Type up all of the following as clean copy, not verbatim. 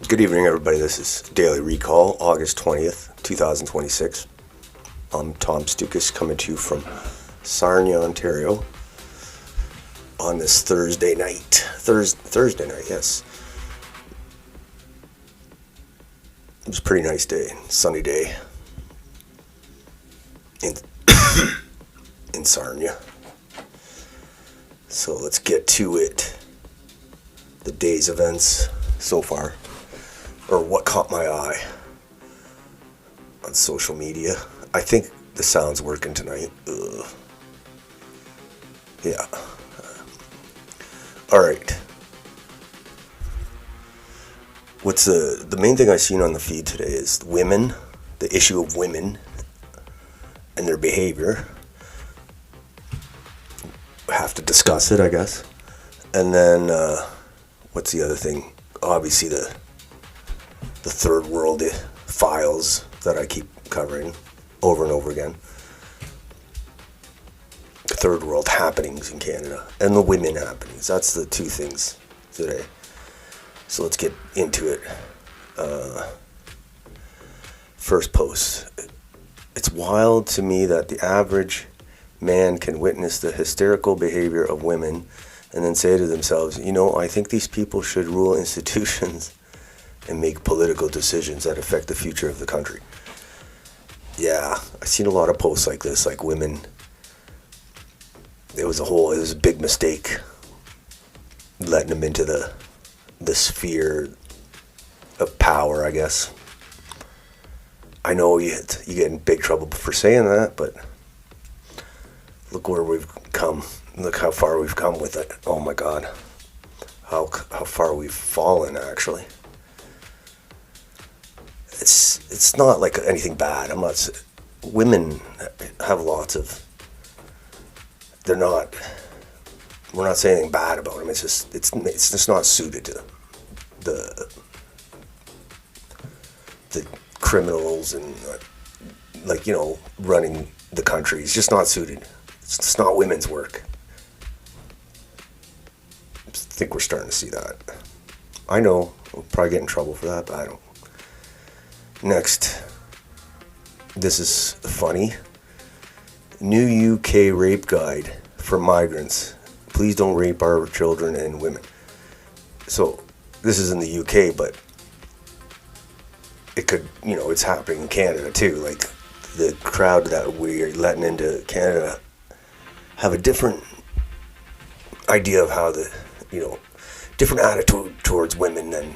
Good evening, everybody. This is Daily Recall, August 20th, 2026. I'm Tom Stoukas, coming to you from Sarnia, Ontario, on this Thursday night. Thursday night, yes. It was a pretty nice day, sunny day in, in Sarnia. So let's get to it. The day's events so far, or what caught my eye on social media. I think the sound's working tonight. Ugh. Yeah. All right. What's the main thing I've seen on the feed today is women, the issue of women and their behavior. Have to discuss it, I guess. And then what's the other thing? Obviously the third world files that I keep covering over and over again. Third world happenings in Canada and the women happenings. That's the two things today. So let's get into it. First post. It's wild to me that the average man can witness the hysterical behavior of women and then say to themselves, I think these people should rule institutions and make political decisions that affect the future of the country. Yeah, I've seen a lot of posts like this, like women. It was a big mistake letting them into the sphere of power, I guess. I know you get in big trouble for saying that, but look where we've come. Look how far we've come with it. Oh my God. How far we've fallen, actually. It's not like anything bad. Women have lots of, we're not saying anything bad about them. It's just not suited to the criminals and running the country. It's just not suited. It's just not women's work. I think we're starting to see that. I know we'll probably get in trouble for that, but I don't. Next, this is funny. New UK rape guide for migrants. Please don't rape our children and women. So this is in the UK, but it could, it's happening in Canada too. Like the crowd that we're letting into Canada have a different idea of how different attitude towards women than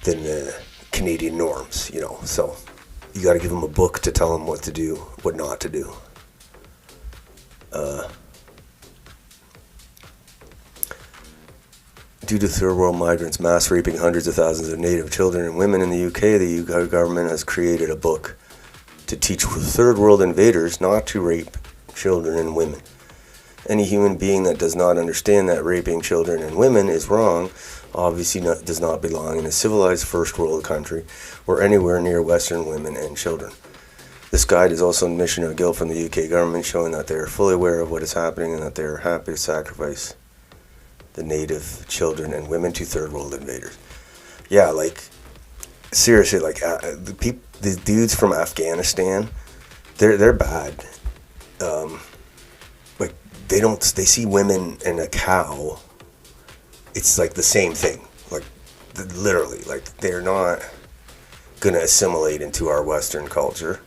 the Canadian norms, So you got to give them a book to tell them what to do, what not to do. Due to third world migrants mass raping hundreds of thousands of native children and women in the UK, the UK government has created a book to teach third world invaders not to rape children and women. Any human being that does not understand that raping children and women is wrong obviously does not belong in a civilized first world country or anywhere near Western women and children. This guide is also an admission of guilt from the UK government, showing that they are fully aware of what is happening and that they are happy to sacrifice the native children and women to third world invaders. Yeah, seriously, the dudes from Afghanistan, they're bad. They see women and a cow. It's like the same thing. Literally, they're not gonna assimilate into our Western culture,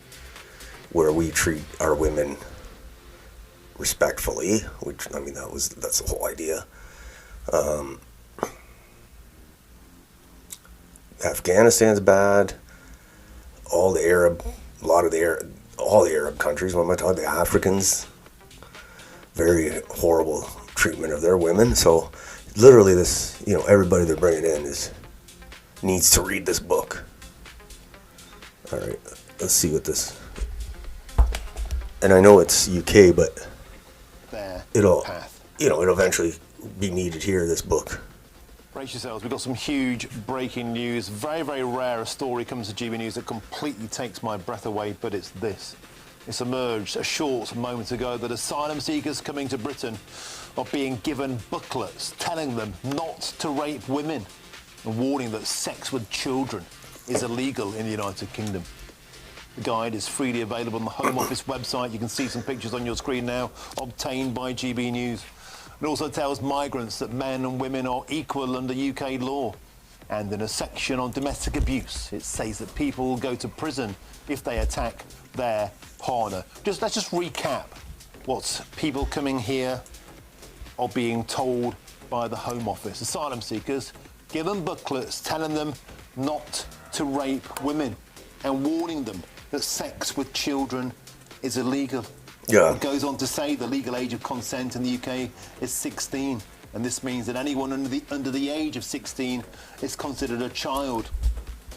where we treat our women respectfully. That's the whole idea. Afghanistan's bad. All the Arab countries. What am I talking? The Africans. Very horrible treatment of their women. So, literally, this everybody they're bringing in needs to read this book. All right, let's see what this. And I know it's UK, but it'll eventually be needed here. This book. Brace yourselves, we've got some huge breaking news. Very, very rare a story comes to GB News that completely takes my breath away, but it's this. It's emerged a short moment ago that asylum seekers coming to Britain are being given booklets telling them not to rape women. and warning that sex with children is illegal in the United Kingdom. The guide is freely available on the Home Office website. You can see some pictures on your screen now, obtained by GB News. It also tells migrants that men and women are equal under UK law. And in a section on domestic abuse, it says that people will go to prison if they attack their partner. Let's just recap what people coming here are being told by the Home Office. Asylum seekers, give them booklets telling them not to rape women and warning them that sex with children is illegal. Yeah. It goes on to say the legal age of consent in the UK is 16, and this means that anyone under the age of 16 is considered a child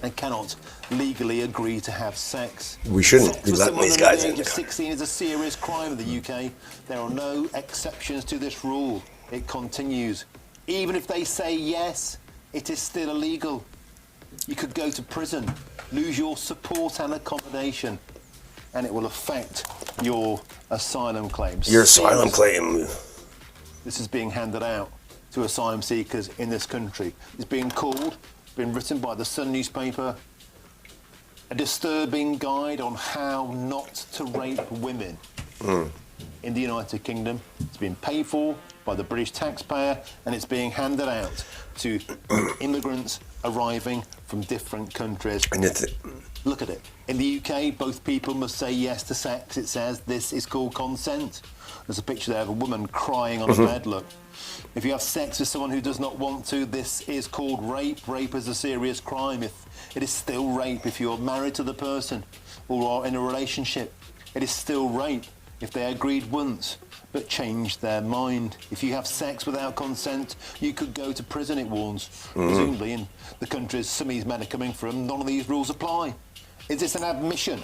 and cannot legally agree to have sex. We shouldn't Sex be with letting someone these under guys the in. age of 16 is a serious crime in the UK. There are no exceptions to this rule. It continues. Even if they say yes, it is still illegal. You could go to prison, lose your support and accommodation, and it will affect your asylum claims. Your asylum claim. This is being handed out to asylum seekers in this country. It's being written by the Sun newspaper, a disturbing guide on how not to rape women in the United Kingdom. It's been paid for by the British taxpayer, and it's being handed out to immigrants arriving from different countries. And Look at it. In the UK, both people must say yes to sex. It says this is called consent. There's a picture there of a woman crying on a bed, look. If you have sex with someone who does not want to, this is called rape. Rape is a serious crime. It is still rape if you're married to the person or are in a relationship. It is still rape if they agreed once but changed their mind. If you have sex without consent, you could go to prison, it warns. Presumably in the countries some of these men are coming from, none of these rules apply. Is this an admission?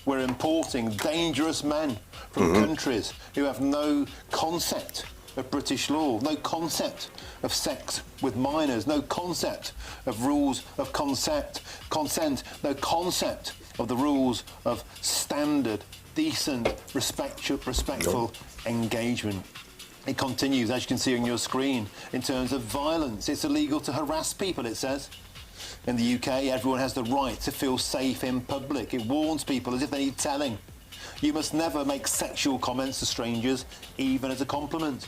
We're importing dangerous men from countries who have no concept of British law, no concept of sex with minors, no concept of rules of consent, no concept of the rules of standard, decent, respectful engagement. It continues, as you can see on your screen, in terms of violence. It's illegal to harass people, it says. In the UK, everyone has the right to feel safe in public. It warns people as if they need telling. You must never make sexual comments to strangers, even as a compliment.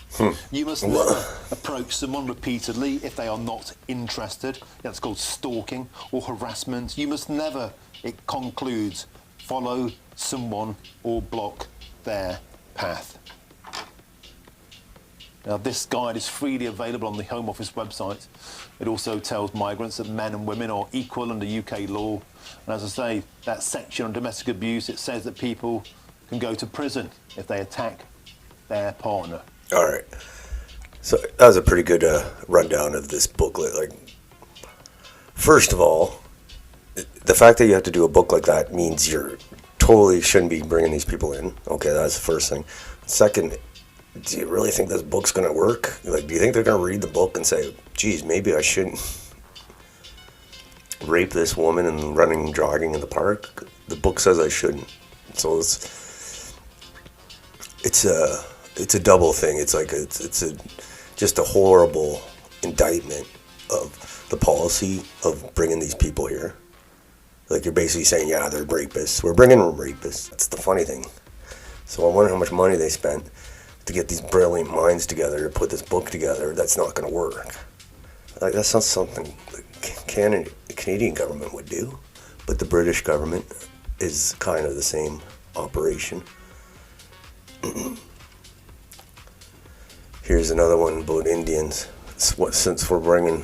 You must never approach someone repeatedly if they are not interested. That's called stalking or harassment. You must never, it concludes, follow someone or block their path. Now, this guide is freely available on the Home Office website. It also tells migrants that men and women are equal under UK law. And as I say, that section on domestic abuse, it says that people can go to prison if they attack their partner. all right. So that was a pretty good rundown of this booklet. Like, first of all, the fact that you have to do a book like that means you're totally shouldn't be bringing these people in. Okay, that's the first thing. Second, do you really think this book's going to work? Like, do you think they're going to read the book and say, geez, maybe I shouldn't rape this woman and running, jogging in the park? The book says I shouldn't. So it's a double thing. It's like just a horrible indictment of the policy of bringing these people here. Like, you're basically saying, yeah, they're rapists. We're bringing rapists. That's the funny thing. So I wonder how much money they spent to get these brilliant minds together to put this book together. That's not going to work. Like, that's not something the Canadian government would do. But the British government is kind of the same operation. Here's another one about Indians. Since we're bringing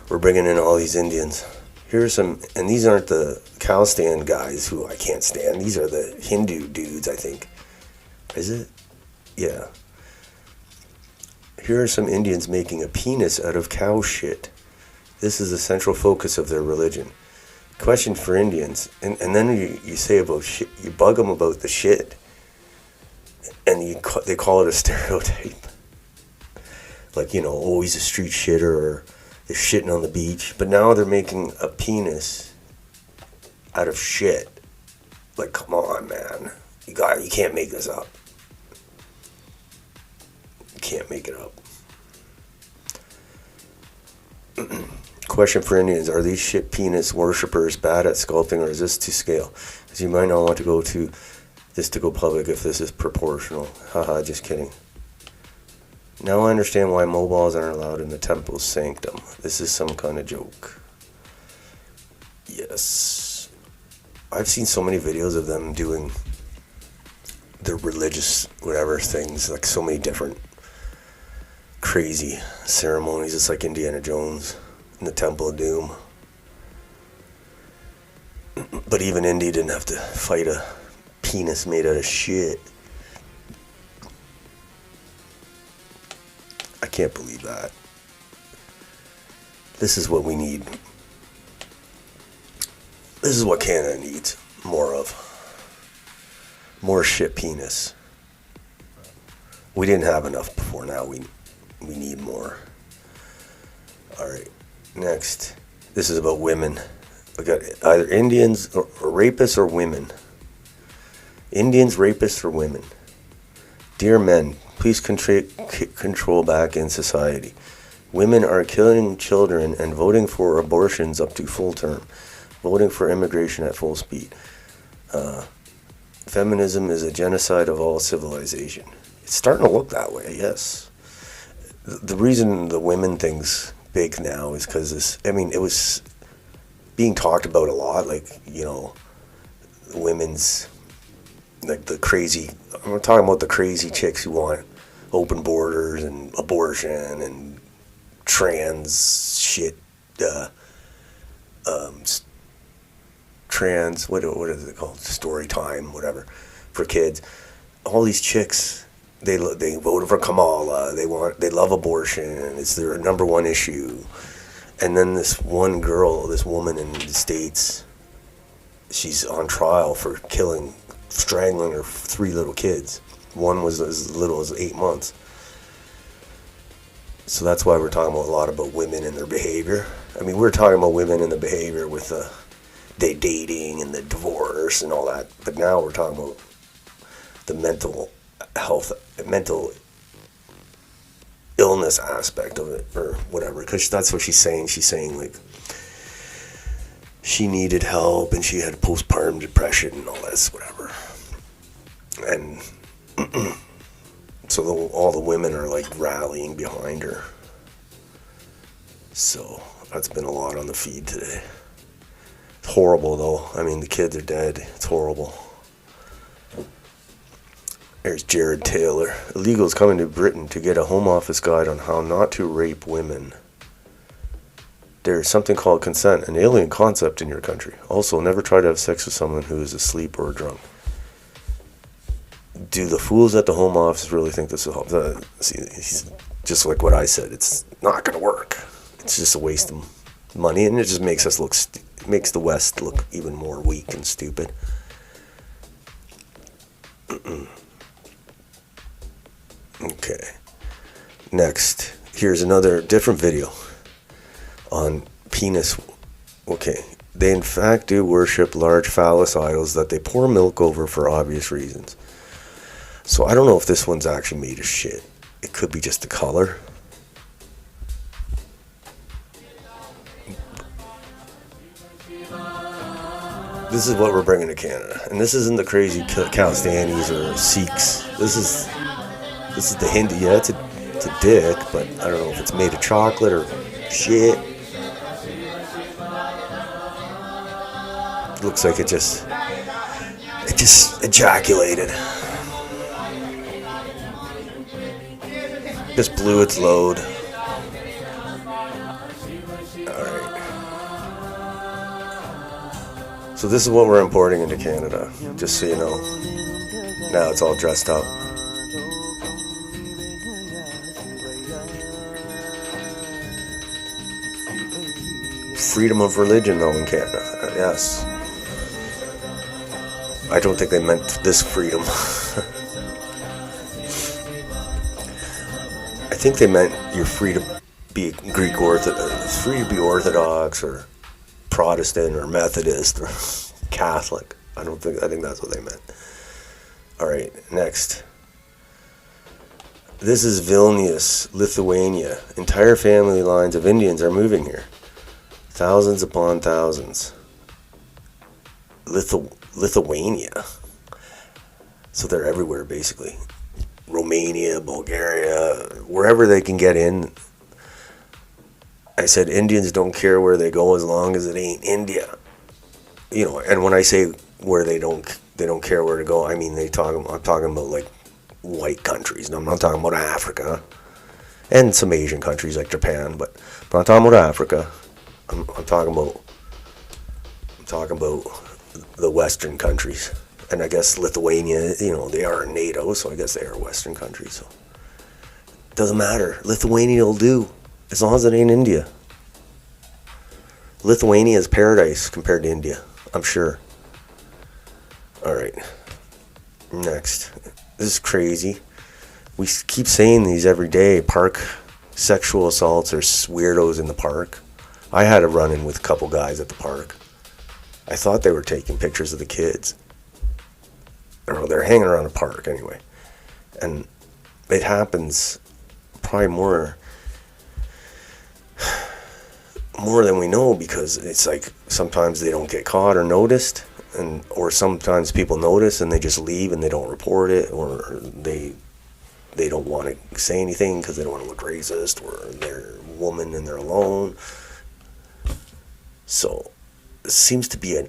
in all these Indians. Here's some, and these aren't the cow stand guys who I can't stand. These are the Hindu dudes, I think. Is it? Yeah. Here are some Indians making a penis out of cow shit. This is the central focus of their religion. Question for Indians, and then you say about shit, you bug them about the shit, and they call it a stereotype. Like, you know, oh, he's a street shitter, or they're shitting on the beach. But now they're making a penis out of shit. Like, come on, man. You can't make this up. You can't make it up. Question for Indians: are these shit penis worshippers bad at sculpting, or is this to scale? Because you might not want to go to this to go public if this is proportional. Haha, just kidding. Now I understand why mobiles aren't allowed in the temple's sanctum. This is some kind of joke. Yes. I've seen so many videos of them doing their religious whatever things, like so many different crazy ceremonies. It's like Indiana Jones in the Temple of Doom. But even Indy didn't have to fight a penis made out of shit. I can't believe that. This is what we need. This is what Canada needs more of. More shit penis. We didn't have enough before, now we need more. Alright, next. This is about women. We got either Indians or rapists or women. Indians, rapists, or women. Dear men, please control back in society. Women are killing children and voting for abortions up to full term. Voting for immigration at full speed. Feminism is a genocide of all civilization. It's starting to look that way, yes. The reason the women thing's big now is because it was being talked about a lot, like, you know, women's, like the crazy, I'm talking about the crazy chicks who want open borders and abortion and trans shit, trans, what is it called, story time, whatever, for kids. All these chicks, they voted for Kamala, they love abortion, it's their number one issue. And then this one girl, this woman in the States, she's on trial for strangling her 3 little kids. One was as little as 8 months. So that's why we're talking a lot about women and their behavior. I mean, we're talking about women and the behavior with the dating and the divorce and all that. But now we're talking about the mental health, mental illness aspect of it, or whatever. Because that's what she's saying. She's saying, like, she needed help and she had postpartum depression and all this, whatever. And so all the women are like rallying behind her. So that's been a lot on the feed today. It's horrible though. I mean, the kids are dead. It's horrible. There's Jared Taylor. Illegals coming to Britain to get a Home Office guide on how not to rape women. There's something called consent, an alien concept in your country. Also, never try to have sex with someone who is asleep or drunk. Do the fools at the Home Office really think this will help? See, just like what I said, it's not going to work. It's just a waste of money, and it just makes us makes the West look even more weak and stupid. Okay. Next, here's another different video on penis. Okay. They in fact do worship large phallus idols that they pour milk over for obvious reasons. So I don't know if this one's actually made of shit. It could be just the color. This is what we're bringing to Canada. And this isn't the crazy Calistanis or Sikhs. This is the Hindu. Yeah, it's a dick, but I don't know if it's made of chocolate or shit. It looks like it just ejaculated. Just blew its load. Alright. So this is what we're importing into Canada, just so you know. Now it's all dressed up. Freedom of religion, though, in Canada. Yes. I don't think they meant this freedom. I think they meant you're free to be Greek Orthodox, free to be Orthodox or Protestant or Methodist or Catholic. I think that's what they meant. All right, next. This is Vilnius, Lithuania. Entire family lines of Indians are moving here. Thousands upon thousands. Lithuania. So they're everywhere, basically. Romania, Bulgaria, wherever they can get in. I said Indians don't care where they go as long as it ain't India. You know, and when I say where they don't care where to go, I mean I'm talking about like white countries. And I'm not talking about Africa and some Asian countries like Japan, but I'm not talking about Africa. I'm talking about the Western countries. And I guess Lithuania, you know, they are NATO, so I guess they are Western countries. So it doesn't matter. Lithuania will do, as long as it ain't India. Lithuania is paradise compared to India, I'm sure. All right. Next. This is crazy. We keep saying these every day. Park sexual assaults or weirdos in the park. I had a run-in with a couple guys at the park. I thought they were taking pictures of the kids. Or they're hanging around the park anyway. And it happens probably more than we know, because it's like sometimes they don't get caught or noticed, or sometimes people notice and they just leave and they don't report it, or they don't want to say anything because they don't want to look racist, or they're a woman and they're alone. So it seems to be a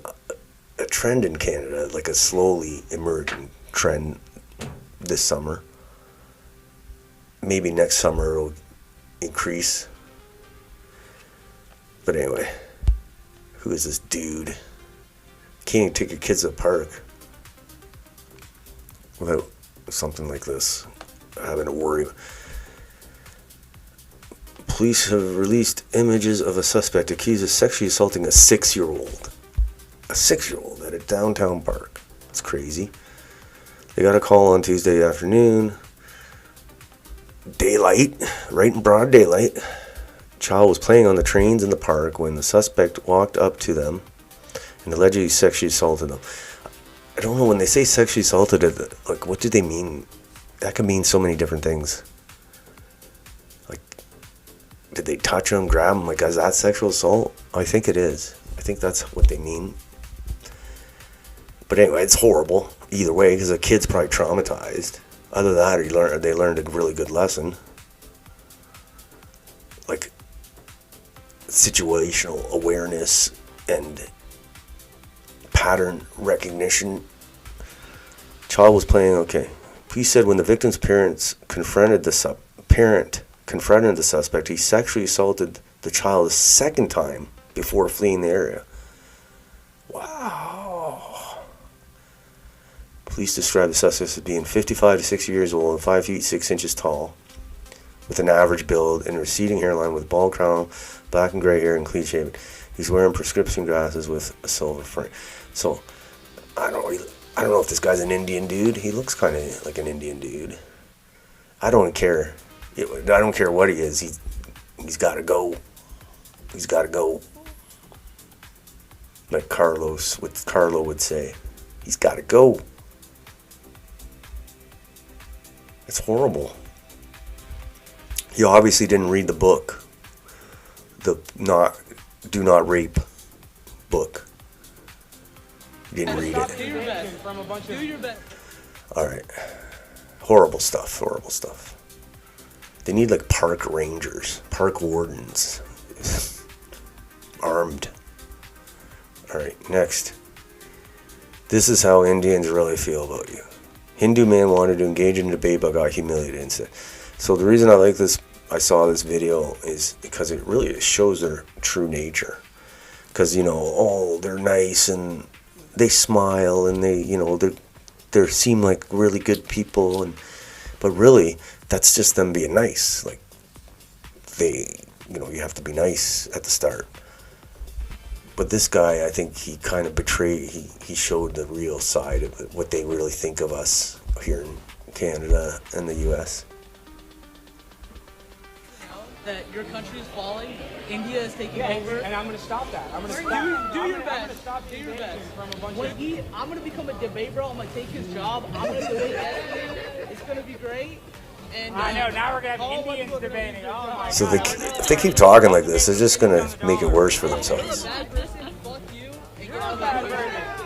trend in Canada, like a slowly emerging trend this summer. Maybe next summer it'll increase. But anyway, who is this dude? Can't even take your kids to the park without something like this, having to worry. Police have released images of a suspect accused of sexually assaulting a 6-year-old. A 6-year-old at a downtown park. It's crazy. They got a call on Tuesday afternoon. Daylight, right in broad daylight. Child was playing on the trains in the park when the suspect walked up to them and allegedly sexually assaulted them. I don't know, when they say sexually assaulted, like, what do they mean? That could mean so many different things. Like, did they touch him, grab him? Like, is that sexual assault? I think it is. I think that's what they mean. But anyway, it's horrible either way, because the kid's probably traumatized. Other than that, they learned a really good lesson. Like, situational awareness and pattern recognition. Child was playing, okay. Police said when the victim's parents confronted the suspect, he sexually assaulted the child a second time before fleeing the area. Wow. Police described the suspect as being 55 to 60 years old and 5 feet 6 inches tall, with an average build and receding hairline, with bald crown, black and gray hair, and clean shaven. He's wearing prescription glasses with a silver frame. So, I don't know if this guy's an Indian dude. He looks kind of like an Indian dude. I don't care. I don't care what he is. He's got to go. He's got to go. Like Carlo would say. He's got to go. It's horrible. He obviously didn't read the book. The Do Not Rape book. He didn't read it. Do your best. Do your best. Alright. Horrible stuff. They need like park rangers, park wardens. Armed. Alright, next. This is how Indians really feel about you. Hindu man wanted to engage in a debate but got humiliated instead. So the reason I saw this video is because it really shows their true nature. Because, they're nice and they smile and they seem like really good people, but really that's just them being nice. Like, you have to be nice at the start. But this guy, I think he kind of betrayed. He showed the real side of it, what they really think of us here in Canada and the U.S. That your country's falling, India is taking over, and I'm going to stop that. I'm going to do your best. Do your best. I'm going to become a debate bro. I'm going to take his job. I'm going to debate everything. It's going to be great. And, I know, now we're going to all have my Indians people are gonna debating. use Oh my So God. if they keep talking like this, they're just gonna make it worse for themselves. Bad person, fuck you, and get out of my way.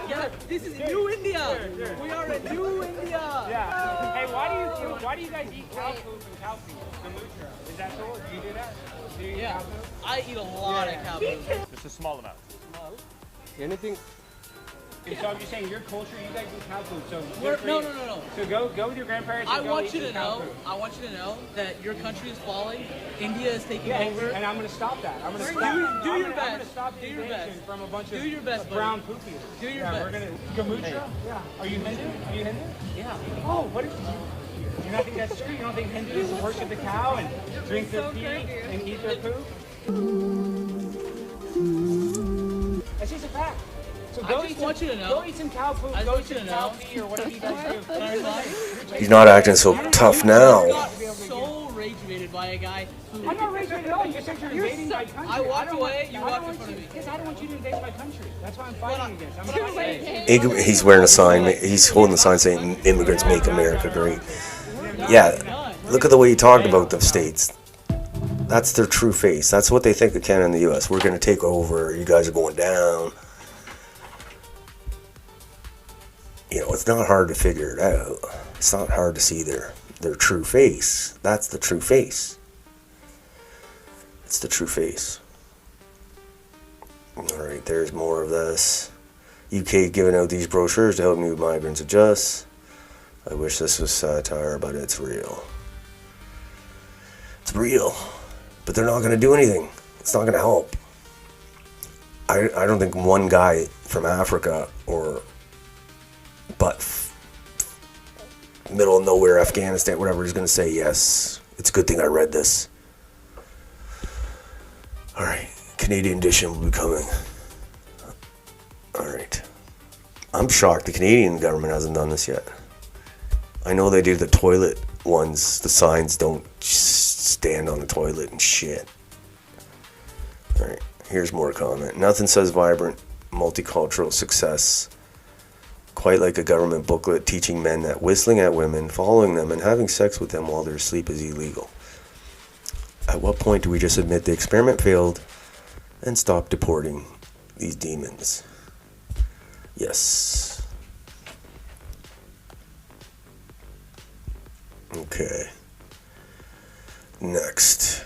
Yeah, this is new India. We are a new India. Yeah. Hey, why do you guys eat cow poop and cow feet? Kombucha. Is that cool? Do you do that? Do you eat Yeah, cow poop? I eat a lot of cow food. Just a small amount. Anything? So I'm just saying, your culture, you guys eat cow poop. So We're, good for no, you. no, no, no. So go with your grandparents. I And go want eat you to some cow know. poop. I want you to know that your country is falling. India is taking Yeah, over. and I'm going to stop that. I'm going to Do- stop. do I'm your gonna, I'm best. going to stop the Do your invasion best. from a bunch Do of your best, brown buddy. poop eaters. Do your yeah, best. We're going to kombucha. Yeah. Are you Hindu? Are you Hindu? Yeah. Oh, what is you don't think that's true? You don't think Hindus worship the cow and drink their pee and eat their poop? That's just a fact. So I just want you to know. Go eat some cow poop. I just Go want eat you some to cow know. pee or whatever you guys do. He's not acting so tough I now. got so rage-baited by a guy who. I'm not raging at all. You said you're invading my country. I walked don't away, want- you I don't walked in want front of you- me. Because I don't want you to invade my country. That's why I'm fighting against. I'm not saying. He's wearing a sign. He's holding a sign saying "Immigrants make America great." Yeah, look at the way he talked about the states. That's their true face. That's what they think of Canada and the U.S. We're going to take over. You guys are going down. You know, it's not hard to figure it out. It's not hard to see their true face. That's the true face. It's the true face. All right, there's more of this. UK giving out these brochures to help new migrants adjust. I wish this was satire, but it's real. It's real. But they're not going to do anything. It's not going to help. I don't think one guy from Africa or middle of nowhere, Afghanistan, whatever, is going to say, yes, it's a good thing I read this. All right, Canadian edition will be coming. All right. I'm shocked the Canadian government hasn't done this yet. I know they do the toilet ones. The signs don't stand on the toilet and shit. All right, here's more comment. Nothing says vibrant multicultural success quite like a government booklet teaching men that whistling at women, following them, and having sex with them while they're asleep is illegal. At what point do we just admit the experiment failed and stop deporting these demons? Yes. Okay. Next.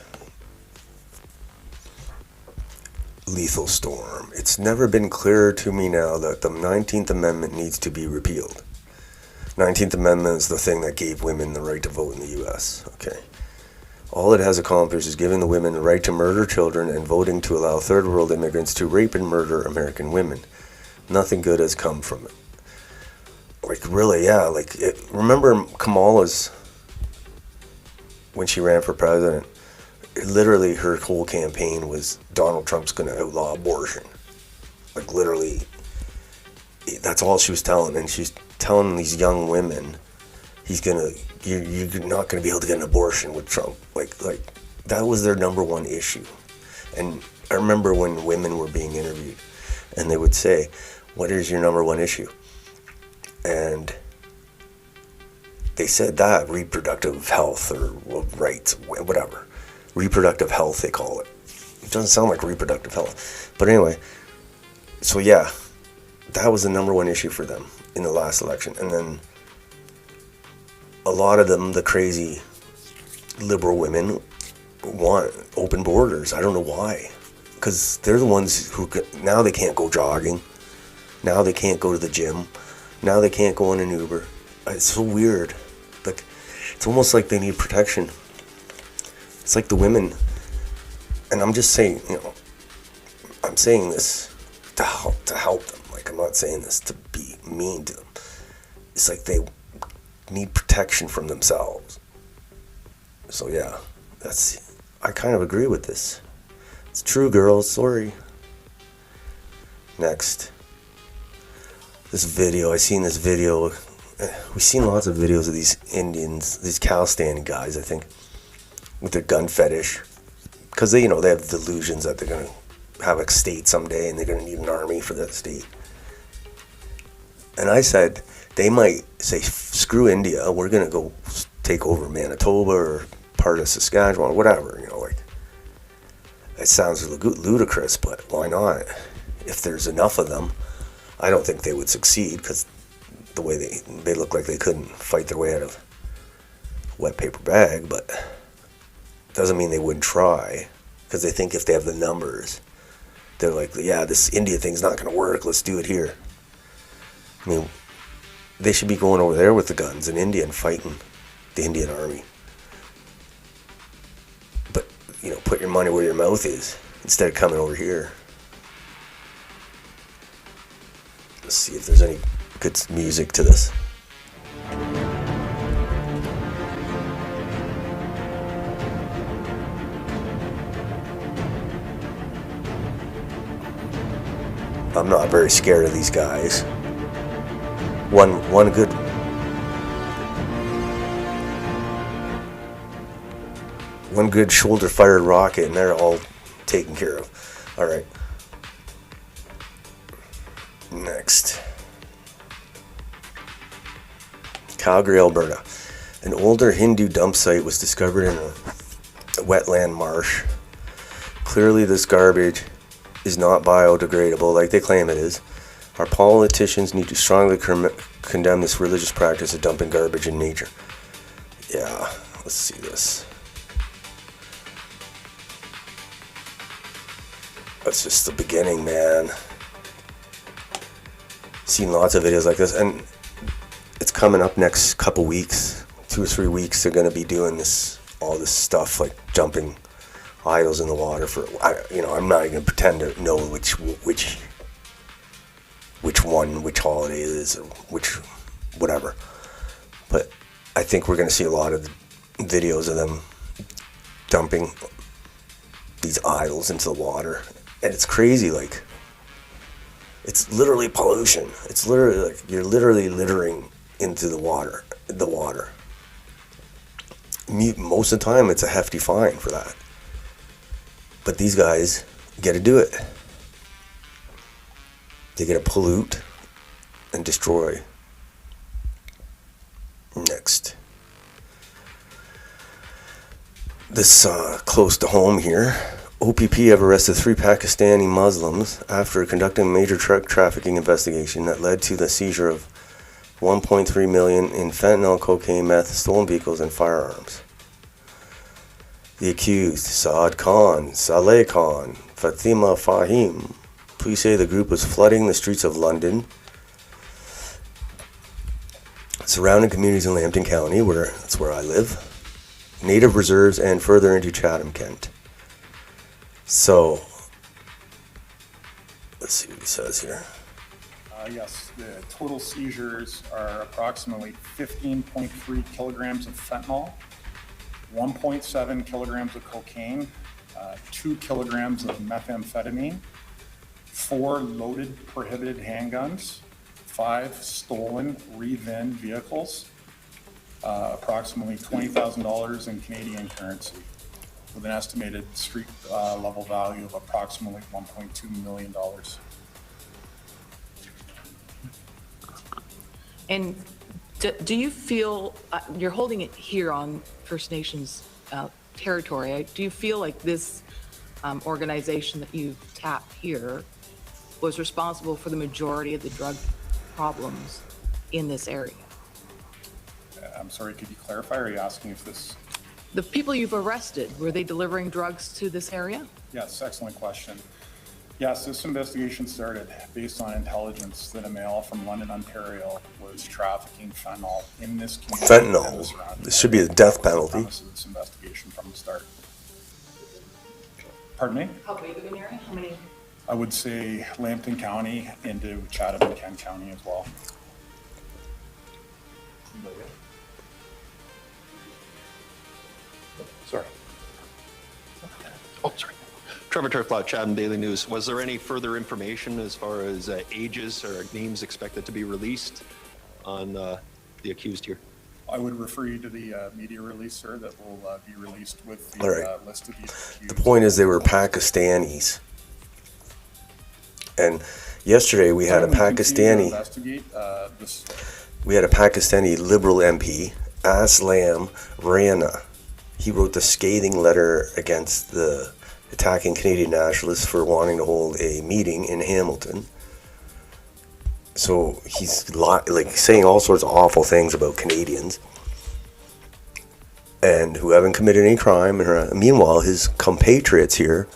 Lethal storm. It's never been clearer to me now that the 19th Amendment needs to be repealed. 19th Amendment is the thing that gave women the right to vote in the U.S. Okay. All it has accomplished is giving the women the right to murder children and voting to allow third world immigrants to rape and murder American women. Nothing good has come from it. Like, really, yeah. Like, remember Kamala's, when she ran for president, literally her whole campaign was Donald Trump's going to outlaw abortion. Like, literally, that's all she was telling. And she's telling these young women, you're not going to be able to get an abortion with Trump. Like that was their number one issue. And I remember when women were being interviewed and they would say, what is your number one issue? And they said that reproductive health or rights, whatever. Reproductive health, they call it. It doesn't sound like reproductive health. But anyway, so yeah, that was the number one issue for them in the last election. And then a lot of them, the crazy liberal women, want open borders. I don't know why. Because they're the ones who, now they can't go jogging. Now they can't go to the gym. Now they can't go on an Uber. It's so weird. Like, it's almost like they need protection. It's like the women, and I'm just saying, I'm saying this to help them. Like, I'm not saying this to be mean to them. It's like they need protection from themselves. So yeah, I kind of agree with this. It's true, girls. Sorry. Next. This video. I seen this video. We've seen lots of videos of these Indians, these cow standing guys, I think, with their gun fetish. Because they have delusions that they're going to have a state someday and they're going to need an army for that state. And I said, they might say, screw India, we're going to go take over Manitoba or part of Saskatchewan, whatever, you know, like, it sounds ludicrous, but why not? If there's enough of them, I don't think they would succeed, because the way they look like they couldn't fight their way out of a wet paper bag, but doesn't mean they wouldn't try, because they think if they have the numbers, they're like, yeah, this India thing's not going to work, let's do it here. I mean, they should be going over there with the guns in India and fighting the Indian army. But, you know, put your money where your mouth is instead of coming over here. Let's see if there's any good music to this. I'm not very scared of these guys. One good shoulder-fired rocket, and they're all taken care of. All right. Next. Calgary, Alberta. An older Hindu dump site was discovered in a wetland marsh. Clearly, this garbage is not biodegradable like they claim it is. Our politicians need to strongly condemn this religious practice of dumping garbage in nature. Yeah, let's see this. That's just the beginning, man. Seen lots of videos like this, and it's coming up next couple weeks, 2 or 3 weeks. They're going to be doing all this stuff, like jumping idols in the water for, I'm not even going to pretend to know which holiday it is, or which whatever. But I think we're going to see a lot of videos of them dumping these idols into the water, and it's crazy. Like, it's literally pollution. It's literally like you're literally littering into the water. Most of the time, it's a hefty fine for that. But these guys get to do it. They get to pollute and destroy. Next. This close to home here. OPP have arrested 3 Pakistani Muslims after conducting a major truck trafficking investigation that led to the seizure of 1.3 million in fentanyl, cocaine, meth, stolen vehicles, and firearms. The accused, Saad Khan, Saleh Khan, Fatima Fahim. Police say the group was flooding the streets of London, surrounding communities in Lambton County, that's where I live, native reserves, and further into Chatham, Kent. So, let's see what he says here. Yes, the total seizures are approximately 15.3 kilograms of fentanyl, 1.7 kilograms of cocaine, 2 kilograms of methamphetamine, 4 loaded prohibited handguns, 5 stolen re-VIN vehicles, approximately $20,000 in Canadian currency, with an estimated street level value of approximately $1.2 million. And do you feel, you're holding it here on First Nations territory, do you feel like this organization that you've tapped here was responsible for the majority of the drug problems in this area? I'm sorry, could you clarify? Are you asking if this... The people you've arrested, were they delivering drugs to this area? Yes, excellent question. Yes, this investigation started based on intelligence that a male from London, Ontario was trafficking fentanyl in this community. Fentanyl. This should be a death penalty. This investigation from the start. Pardon me? How big of an area? How many? I would say Lambton County into Chatham and Kent County as well. Sorry. Oh, sorry. Trevor Turflaut, Chatham Daily News. Was there any further information as far as ages or names expected to be released on the accused here? I would refer you to the media release, sir, that will be released with the list of these accused. The point is they were Pakistanis. And yesterday we had a Pakistani... We We had a Pakistani Liberal MP Aslam Rana. He wrote the scathing letter against the attacking Canadian nationalists for wanting to hold a meeting in Hamilton. So he's like saying all sorts of awful things about Canadians and who haven't committed any crime. Meanwhile, his compatriots here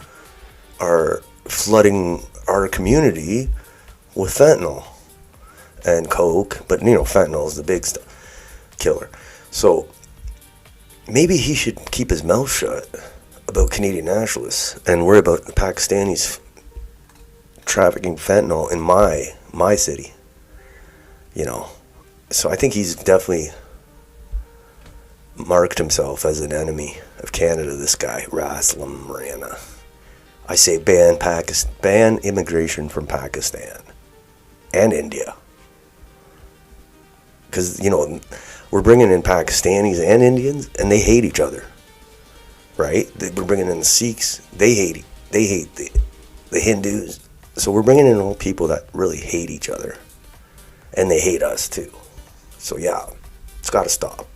are flooding our community with fentanyl and coke, but fentanyl is the big killer. So maybe he should keep his mouth shut about Canadian nationalists and worry about the Pakistanis trafficking fentanyl in my city. So I think he's definitely marked himself as an enemy of Canada, this guy, Raslam Rana. I say ban immigration from Pakistan and India. Because, we're bringing in Pakistanis and Indians, and they hate each other. Right? We're bringing in the Sikhs. They hate the Hindus. So we're bringing in all people that really hate each other. And they hate us, too. So, yeah, it's got to stop.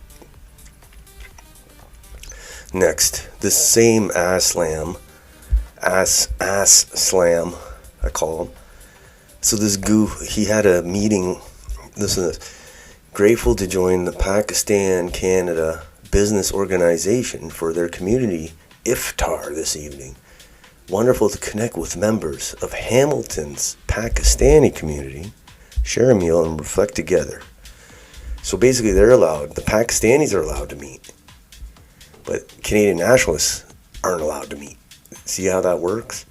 Next, this same ass slam, I call him. So this goof, he had a meeting, listen to this, grateful to join the Pakistan-Canada Business Organization for their community iftar this evening. Wonderful to connect with members of Hamilton's Pakistani community, share a meal, and reflect together. So basically the Pakistanis are allowed to meet, but Canadian nationalists aren't allowed to meet. See how that works?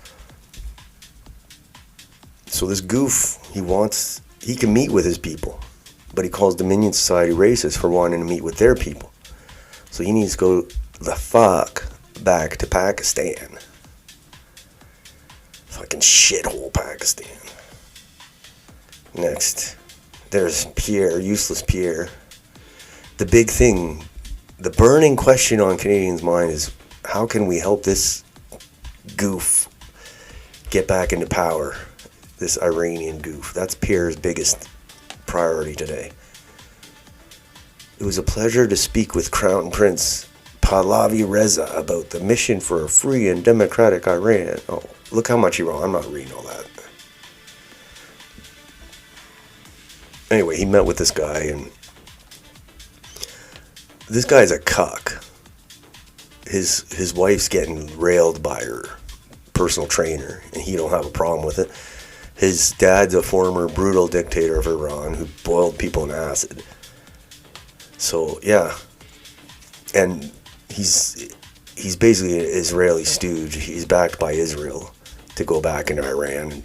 So this goof, he can meet with his people, but he calls Dominion Society racist for wanting to meet with their people. So he needs to go the fuck back to Pakistan. Fucking shithole Pakistan. Next, there's Pierre, useless Pierre. The big thing, the burning question on Canadians' mind is, how can we help this goof get back into power? This Iranian goof. That's Pierre's biggest priority today. It was a pleasure to speak with Crown Prince Pahlavi Reza about the mission for a free and democratic Iran. Oh, look how much he wrong. I'm not reading all that. Anyway, he met with this guy, and this guy's a cuck. His wife's getting railed by her personal trainer, and he don't have a problem with it. His dad's a former brutal dictator of Iran who boiled people in acid. So, yeah. And he's basically an Israeli stooge. He's backed by Israel to go back into Iran and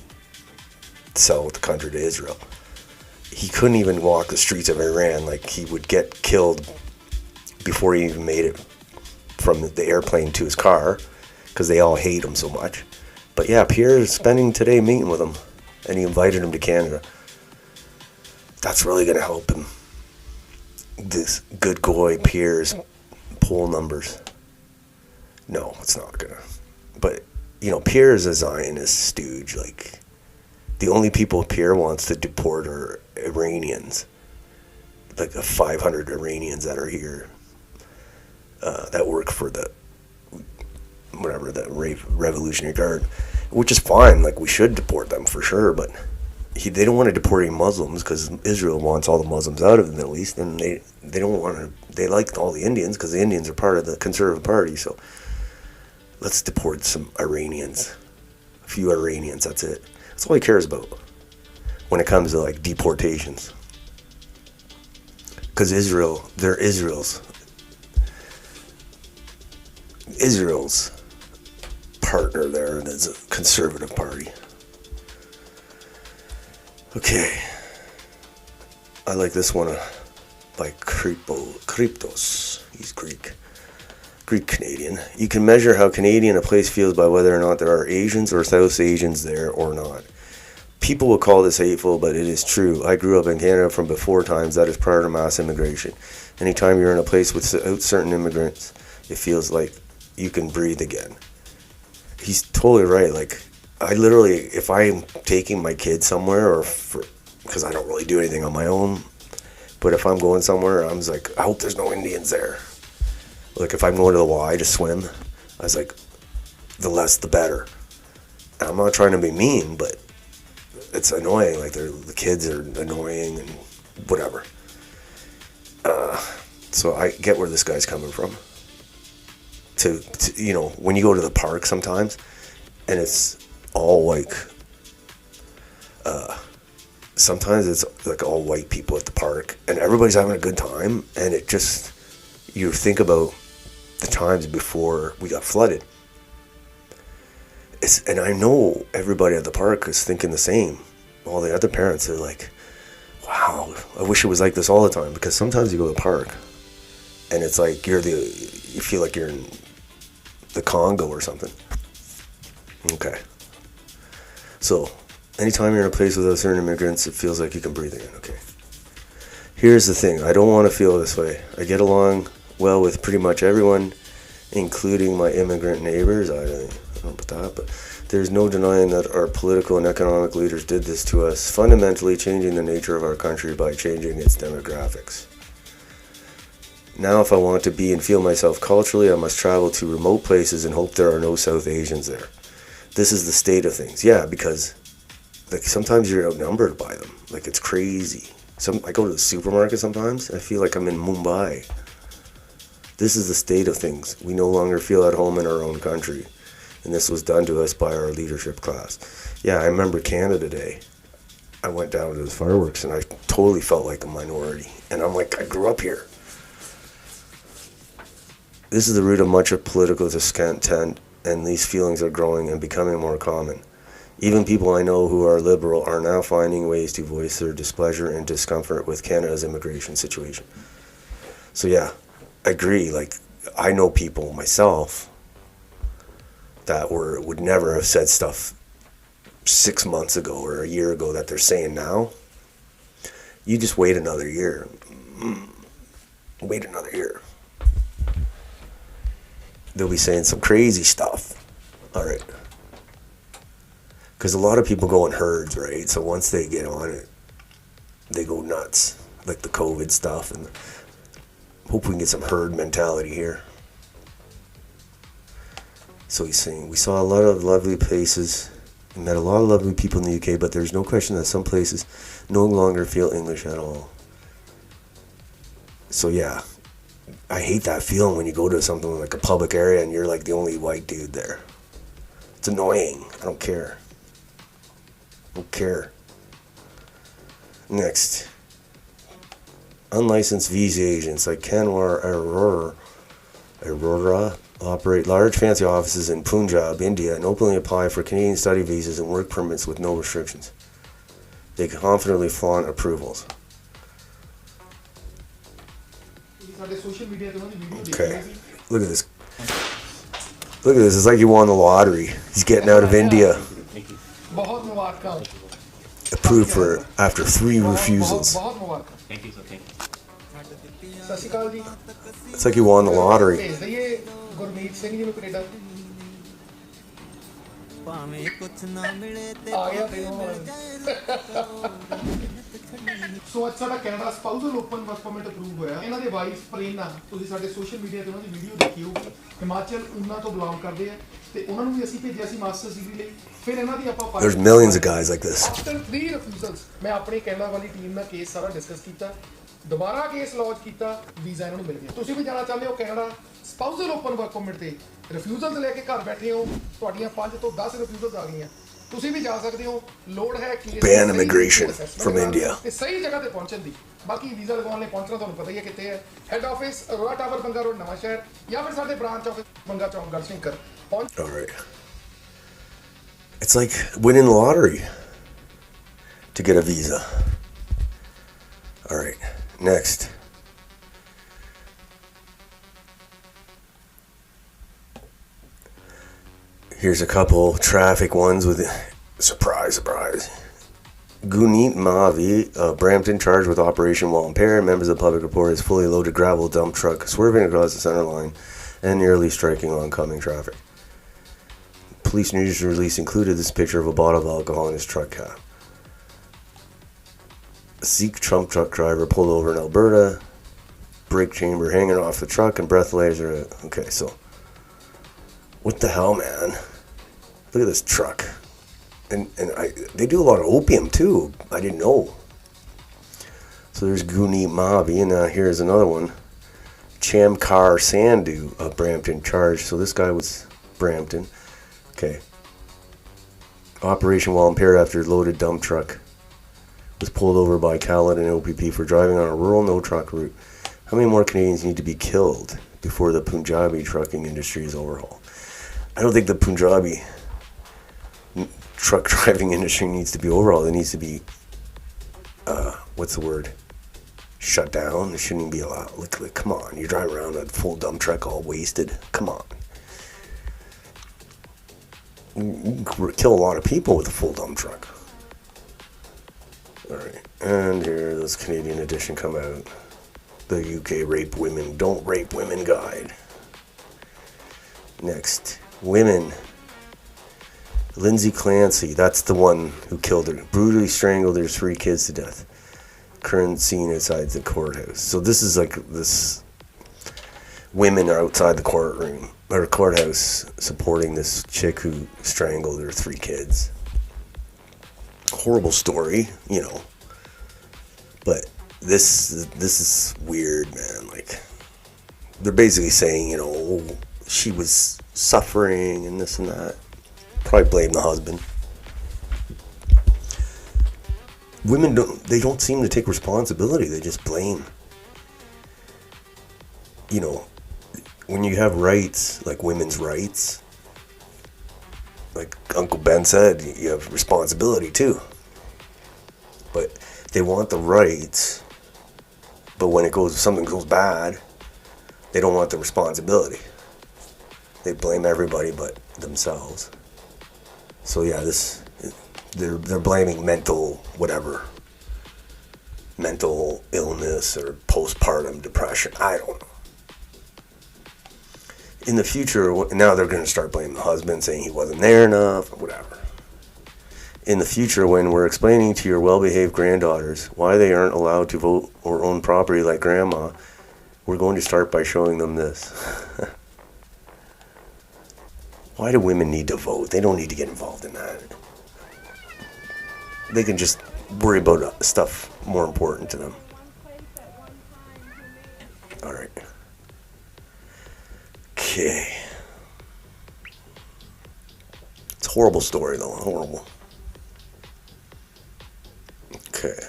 sell the country to Israel. He couldn't even walk the streets of Iran. Like, he would get killed before he even made it from the airplane to his car, because they all hate him so much. But yeah, Pierre is spending today meeting with him, and he invited him to Canada. That's really going to help him. This good guy Pierre's poll numbers. No, it's not going to. But, Pierre is a Zionist stooge. Like, the only people Pierre wants to deport are Iranians. Like the 500 Iranians that are here that work for the Revolutionary Guard, which is fine. Like, we should deport them for sure, but they don't want to deport any Muslims because Israel wants all the Muslims out of the Middle East, and they don't want to. They like all the Indians because the Indians are part of the Conservative Party. So let's deport some Iranians, a few Iranians. That's it. That's all he cares about when it comes to like deportations. Because they're Israel's partner there, and it's a Conservative Party. Okay. I like this one by Kryptos. He's Greek Canadian. You can measure how Canadian a place feels by whether or not there are Asians or South Asians there or not. People will call this hateful, but it is true. I grew up in Canada from before times, that is prior to mass immigration. Anytime you're in a place without certain immigrants, it feels like you can breathe again. He's totally right. Like, I literally, if I'm taking my kid somewhere, because I don't really do anything on my own, But if I'm going somewhere, I'm just like, I hope there's no Indians there. Like if I'm going to the Y to swim, I was like, the less the better. And I'm not trying to be mean, but it's annoying. Like the kids are annoying and whatever. So I get where this guy's coming from. To you know, when you go to the park sometimes, and it's all like, sometimes it's like all white people at the park, and everybody's having a good time, and it just, you think about the times before we got flooded. And I know everybody at the park is thinking the same. All the other parents are like, wow, I wish it was like this all the time. Because sometimes you go to the park and it's like you feel like you're in the Congo or something. Okay. So anytime you're in a place with other immigrants, it feels like you can breathe again. Okay. Here's the thing. I don't want to feel this way. I get along well with pretty much everyone, including my immigrant neighbors. I don't know about that, but there's no denying that our political and economic leaders did this to us, fundamentally changing the nature of our country by changing its demographics. Now, if I want to be and feel myself culturally, I must travel to remote places and hope there are no South Asians there. This is the state of things. Yeah, because like sometimes you're outnumbered by them. Like it's crazy. I go to the supermarket sometimes, I feel like I'm in Mumbai. This is the state of things. We no longer feel at home in our own country. And this was done to us by our leadership class. Yeah, I remember Canada Day. I went down to the fireworks and I totally felt like a minority. And I'm like, I grew up here. This is the root of much of political discontent, and these feelings are growing and becoming more common. Even people I know who are liberal are now finding ways to voice their displeasure and discomfort with Canada's immigration situation. So yeah, I agree. Like, I know people myself that would never have said stuff 6 months ago or a year ago that they're saying now. You just wait another year. Wait another year. They'll be saying some crazy stuff. All right. Because a lot of people go in herds, right? So once they get on it, they go nuts. Like the COVID stuff. And hope we can get some herd mentality here. So he's saying, we saw a lot of lovely places, met a lot of lovely people in the UK, but there's no question that some places no longer feel English at all. So yeah, I hate that feeling when you go to something like a public area and you're like the only white dude there. It's annoying. I don't care. I don't care. Next. Unlicensed visa agents like Kanwar Arora operate large fancy offices in Punjab, India, and openly apply for Canadian study visas and work permits with no restrictions. They confidently flaunt approvals. Okay, look at this. Look at this, it's like he won the lottery. He's getting out of India. Approved for after 3 refusals. It's like he won the lottery. ਸੋ ਅੱਜ ਸਾਡਾ Canada spousal open work permit approve ਹੋਇਆ। ਇਹਨਾਂ ਦੇ wife ਪ੍ਰੇਰਨਾ, ਤੁਸੀਂ ਸਾਡੇ social media ਤੇ ਉਹਨਾਂ ਦੀ video ਦੇਖੀ ਹੋਊਗੀ, ਹਿਮਾਚਲ ਉਹਨਾਂ ਤੋਂ ਬਿਲੋਂਗ ਕਰਦੇ ਆ ਤੇ ਉਹਨਾਂ ਨੂੰ ਵੀ ਅਸੀਂ ਭੇਜਿਆ ਸੀ ਮਾਸਟਰਸ ਡਿਗਰੀ ਲਈ। ਫਿਰ ਇਹਨਾਂ ਦੀ ਆਪਾਂ There's millions of guys like this. After 3 refusals ਮੈਂ ਆਪਣੀ ਕੈਨੇਡਾ ਵਾਲੀ ਟੀਮ ਨਾਲ ਕੇਸ ਸਾਰਾ ਡਿਸਕਸ ਕੀਤਾ, ਦੁਬਾਰਾ ਕੇਸ ਲੌਂਚ ਕੀਤਾ, ਵੀਜ਼ਾ ਇਹਨਾਂ ਨੂੰ ਮਿਲ ਗਿਆ। ਤੁਸੀਂ ਵੀ ਜਾਣਾ ਚਾਹੁੰਦੇ ਹੋ Canada spousal open work permit ਤੇ, ਰਿਫਿਊਜ਼ਲ ਲੈ ਕੇ ਘਰ ਬੈਠੇ ਹੋ, ਤੁਹਾਡੀਆਂ 5 ਤੋਂ 10 ਰਿਫਿਊਜ਼ਲਸ ਆ ਗਈਆਂ, ਤੁਸੀਂ ਵੀ ਜਾ ਸਕਦੇ ਹੋ। ਲੋੜ ਹੈ case Ban immigration from India. ਤੇ ਸਹੀ ਜਗ੍ਹਾ ਤੇ ਪਹੁੰਚਣ ਦੀ। ਬਾਕੀ ਵੀਜ਼ਾ ਲਗਵਾਉਣ ਲਈ ਪਹੁੰਚਣਾ ਤੁਹਾਨੂੰ ਪਤਾ ਹੀ ਹੈ ਕਿੱਥੇ ਹੈ। Head office Arora tower, Banga road, ਨਵਾਂ ਸ਼ਹਿਰ, ਜਾਂ ਫਿਰ ਸਾਡੇ branch office Banga Chowk, Garhshankar. All right. It's like winning the lottery to get a visa. All right, next. Here's a couple traffic ones with surprise. Gunit Mavi, Brampton, charged with operation while impaired. Members of the public report his fully loaded gravel dump truck swerving across the center line and nearly striking oncoming traffic. Police news release included this picture of a bottle of alcohol in his truck cab. Sikh Trump truck driver pulled over in Alberta. Brake chamber hanging off the truck and breathalyzer. Okay, so what the hell, man? Look at this truck. And they do a lot of opium too. I didn't know. So there's Guni Mavi, and here's another one. Chamkar Sandhu of Brampton charged. So this guy was Brampton. Okay. Operation while impaired after loaded dump truck was pulled over by Caledon and OPP for driving on a rural no-truck route. How many more Canadians need to be killed before the Punjabi trucking industry is overhauled? I don't think the Punjabi truck driving industry needs to be overhauled. It needs to be, what's the word? Shut down. It shouldn't even be allowed. Look, come on. You're driving around a full dump truck all wasted. Come on. You can kill a lot of people with a full dump truck. Alright, and here, this Canadian edition come out. The UK Don't Rape Women Guide. Next, women. Lindsay Clancy, that's the one who killed her. Brutally strangled her 3 kids to death. Current scene outside the courthouse. So this is like this. Women are outside the courtroom or courthouse supporting this chick who strangled her 3 kids. Horrible story, you know. But this is weird, man. Like, they're basically saying, you know, she was suffering and this and that. Probably blame the husband. Women don't seem to take responsibility. They just blame. You know, when you have rights, like women's rights, like Uncle Ben said, you have responsibility too. But they want the rights, but when something goes bad, they don't want the responsibility. They blame everybody but themselves. So yeah, they're blaming mental illness or postpartum depression. I don't know. In the future, now they're going to start blaming the husband, saying he wasn't there enough, or whatever. In the future, when we're explaining to your well-behaved granddaughters why they aren't allowed to vote or own property like grandma, we're going to start by showing them this. Why do women need to vote? They don't need to get involved in that. They can just worry about stuff more important to them. All right. Okay. It's a horrible story, though. Horrible. Okay.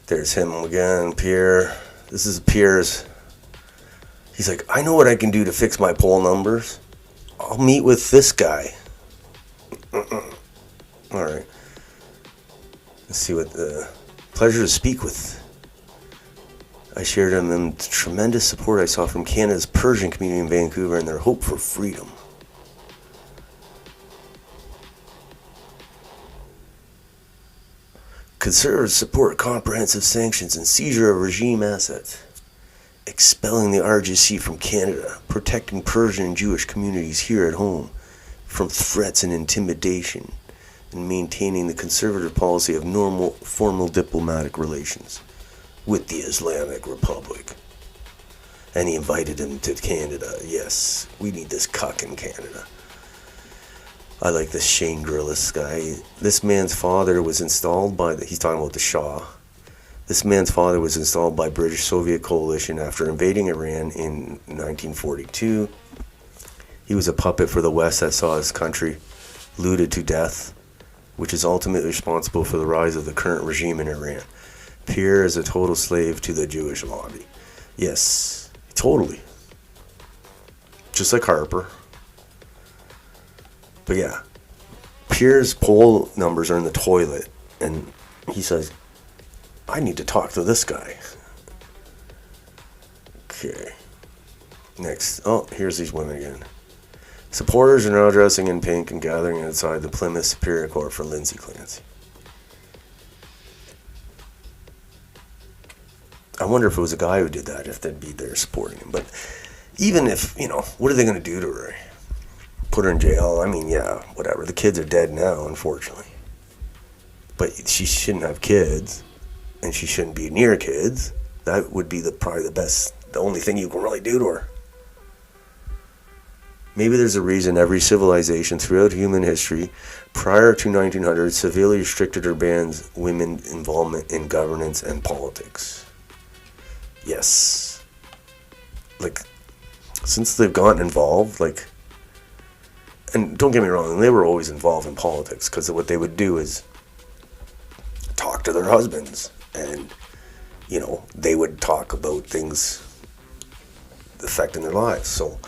There's him again, Pierre. This is Pierre's. He's like, I know what I can do to fix my poll numbers. I'll meet with this guy. Alright. Let's see what the pleasure to speak with. I shared him the tremendous support I saw from Canada's Persian community in Vancouver and their hope for freedom. Conservatives support comprehensive sanctions and seizure of regime assets, expelling the RGC from Canada, protecting Persian and Jewish communities here at home from threats and intimidation, and maintaining the conservative policy of normal, formal diplomatic relations with the Islamic Republic. And he invited him to Canada. Yes, we need this cuck in Canada. I like this Shane Grillis guy. This man's father was installed by he's talking about the Shah. This man's father was installed by British Soviet coalition after invading Iran in 1942. He was a puppet for the West that saw his country looted to death, which is ultimately responsible for the rise of the current regime in Iran. Pierre is a total slave to the Jewish lobby. Yes, totally. Just like Harper. But yeah, Pierre's poll numbers are in the toilet, and he says, I need to talk to this guy. Okay. Next. Oh, here's these women again. Supporters are now dressing in pink and gathering outside the Plymouth Superior Court for Lindsay Clancy. I wonder if it was a guy who did that, if they'd be there supporting him. But even if, what are they going to do to her? Put her in jail? I mean, yeah, whatever. the kids are dead now, unfortunately. But she shouldn't have kids, and she shouldn't be near kids. That would be probably the only thing you can really do to her. Maybe there's a reason every civilization throughout human history prior to 1900 severely restricted or banned women's involvement in governance and politics. Yes. Like, since they've gotten involved, like, and don't get me wrong, they were always involved in politics, because what they would do is talk to their husbands, and, you know, they would talk about things affecting their lives. So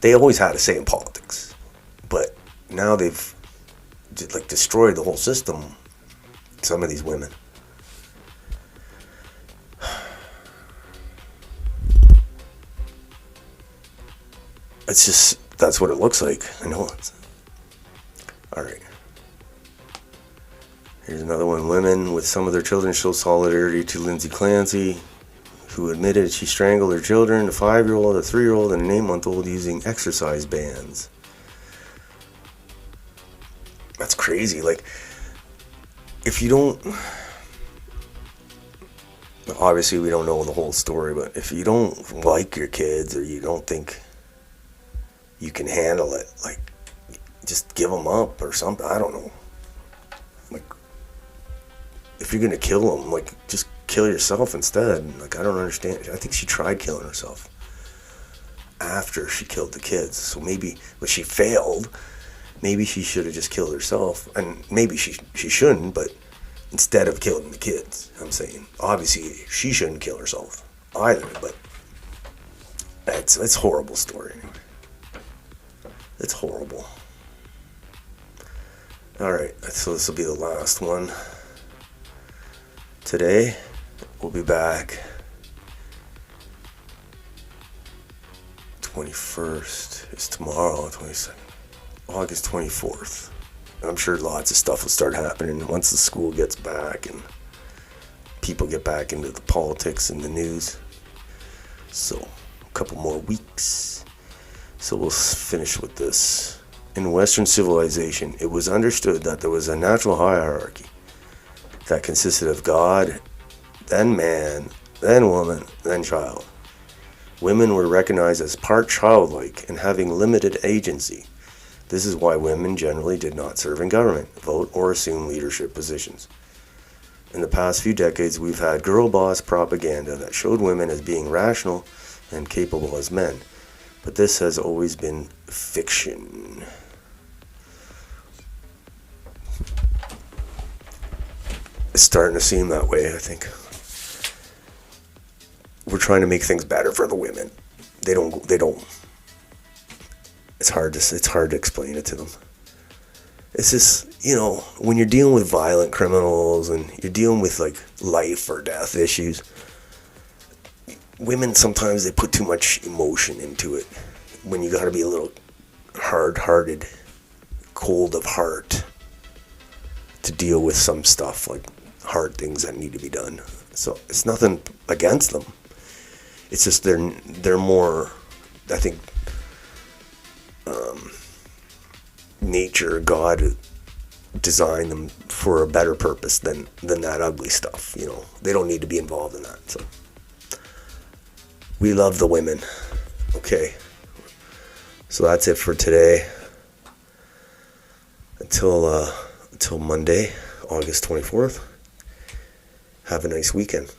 they always had a say in politics, but now they've like destroyed the whole system. Some of these women. It's just, that's what it looks like. I know it's. Alright. Here's another one. Women with some of their children show solidarity to Lindsay Clancy, who admitted she strangled her children, a 5-year-old, a 3-year-old, and an 8-month-old using exercise bands. That's crazy. Like, if you don't... Obviously, we don't know the whole story, but if you don't like your kids, or you don't think you can handle it, like, just give them up or something. I don't know. Like, if you're gonna kill them, like, just kill yourself instead. Like, I don't understand. I think she tried killing herself after she killed the kids. So maybe, but she failed. Maybe she should have just killed herself. And maybe she shouldn't, but instead of killing the kids, I'm saying. Obviously, she shouldn't kill herself either, but it's a horrible story anyway. It's horrible. Alright, so this will be the last one. Today, we'll be back 21st is tomorrow, 22nd, August 24th. I'm sure lots of stuff will start happening once the school gets back and people get back into the politics and the news. So, a couple more weeks. So we'll finish with this. In Western civilization, it was understood that there was a natural hierarchy that consisted of God, then man, then woman, then child. Women were recognized as part childlike and having limited agency. This is why women generally did not serve in government, vote, or assume leadership positions. In the past few decades, we've had girl boss propaganda that showed women as being rational and capable as men. But this has always been fiction. It's starting to seem that way, I think. We're trying to make things better for the women. They don't. It's hard to explain it to them. It's just, you know, when you're dealing with violent criminals and you're dealing with like life or death issues, women sometimes they put too much emotion into it. When you got to be a little hard-hearted, cold of heart to deal with some stuff, like hard things that need to be done. So it's nothing against them. It's just they're more, I think, nature, God designed them for a better purpose than that ugly stuff. You know, they don't need to be involved in that. So we love the women. Okay, so that's it for today. Until Monday, August 24th. Have a nice weekend.